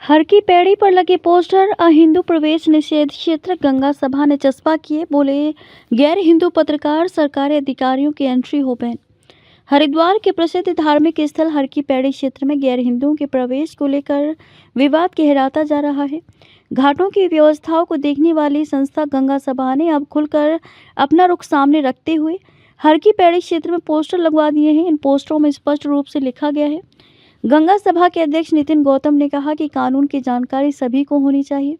हर की पैड़ी पर लगे पोस्टर अहिंदू प्रवेश निषेध क्षेत्र गंगा सभा ने चस्पा किए, बोले गैर हिंदू पत्रकार सरकारी अधिकारियों की एंट्री हो बैन। हरिद्वार के प्रसिद्ध धार्मिक स्थल हर की पैड़ी क्षेत्र में गैर हिंदुओं के प्रवेश को लेकर विवाद गहराता जा रहा है। घाटों की व्यवस्थाओं को देखने वाली संस्था गंगा सभा ने अब खुलकर अपना रुख सामने रखते हुए हर की पैड़ी क्षेत्र में पोस्टर लगवा दिए हैं। इन पोस्टरों में स्पष्ट रूप से लिखा गया है। गंगा सभा के अध्यक्ष नितिन गौतम ने कहा कि कानून की जानकारी सभी को होनी चाहिए।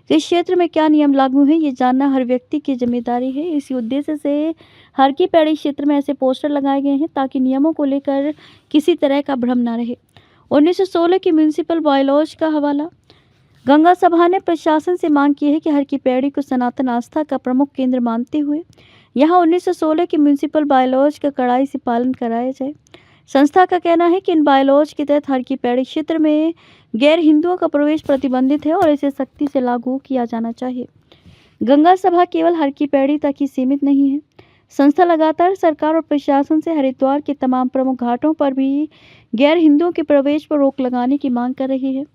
इस क्षेत्र में क्या नियम लागू हैं, ये जानना हर व्यक्ति की जिम्मेदारी है। इसी उद्देश्य से हर की पैड़ी क्षेत्र में ऐसे पोस्टर लगाए गए हैं ताकि नियमों को लेकर किसी तरह का भ्रम न रहे। 1916 की म्यूनिसिपल बायलॉज का हवाला। गंगा सभा ने प्रशासन से मांग की है कि हर की पैड़ी को सनातन आस्था का प्रमुख केंद्र मानते हुए यहाँ 1916 की म्यूनिसिपल बायलॉज का कड़ाई से पालन कराया जाए। संस्था का कहना है कि इन बायलॉज के तहत हर की पैड़ी क्षेत्र में गैर हिंदुओं का प्रवेश प्रतिबंधित है और इसे सख्ती से लागू किया जाना चाहिए। गंगा सभा केवल हर की पैड़ी तक ही सीमित नहीं है। संस्था लगातार सरकार और प्रशासन से हरिद्वार के तमाम प्रमुख घाटों पर भी गैर हिंदुओं के प्रवेश पर रोक लगाने की मांग कर रही है।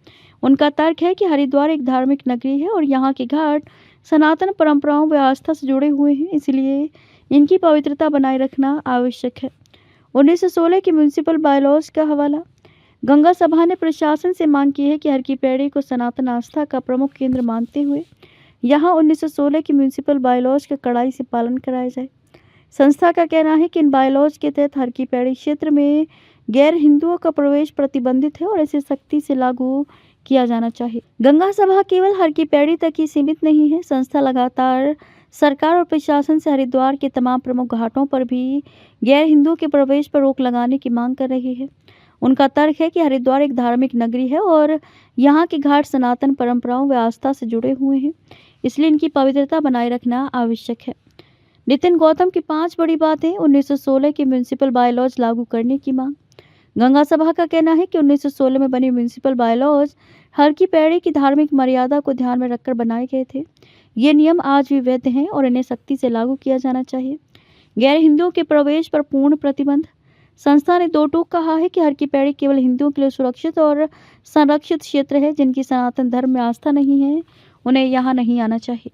उनका तर्क है कि हरिद्वार एक धार्मिक नगरी है और यहाँ के घाट सनातन परंपराओं व आस्था से जुड़े हुए हैं, इसलिए इनकी पवित्रता बनाए रखना आवश्यक है। 1916 की म्यूनिसिपल बायलॉज का हवाला। गंगा सभा ने प्रशासन से मांग की है कि हर की पैड़ी को सनातन आस्था का प्रमुख केंद्र मानते हुए यहाँ 1916 की म्यूनिसिपल बायलॉज का कड़ाई से पालन कराया जाए। संस्था का कहना है कि इन बायलॉज के तहत हर की पैड़ी क्षेत्र में गैर हिंदुओं का प्रवेश प्रतिबंधित है और इसे सख्ती से लागू किया जाना चाहिए। गंगा सभा केवल हर की पैड़ी तक ही सीमित नहीं है। संस्था लगातार सरकार और प्रशासन से हरिद्वार के तमाम प्रमुख घाटों पर भी गैर हिंदुओं के प्रवेश पर रोक लगाने की मांग कर रही है। उनका तर्क है कि हरिद्वार एक धार्मिक नगरी है और यहाँ के घाट सनातन परंपराओं व आस्था से जुड़े हुए हैं, इसलिए इनकी पवित्रता बनाए रखना आवश्यक है। नितिन गौतम की 5 बड़ी बातें। 1916 की म्यूनिसिपल बायलॉज लागू करने की मांग। गंगा सभा का कहना है कि 1916 में बनी म्यूनिसिपल बायलॉज हर की पैड़ी की धार्मिक मर्यादा को ध्यान में रखकर बनाए गए थे। ये नियम आज भी वैध हैं और इन्हें सख्ती से लागू किया जाना चाहिए। गैर हिंदुओं के प्रवेश पर पूर्ण प्रतिबंध। संस्था ने दो टूक कहा है कि हर की पैड़ी केवल हिंदुओं के लिए सुरक्षित और संरक्षित क्षेत्र है। जिनकी सनातन धर्म में आस्था नहीं है, उन्हें यहाँ नहीं आना चाहिए।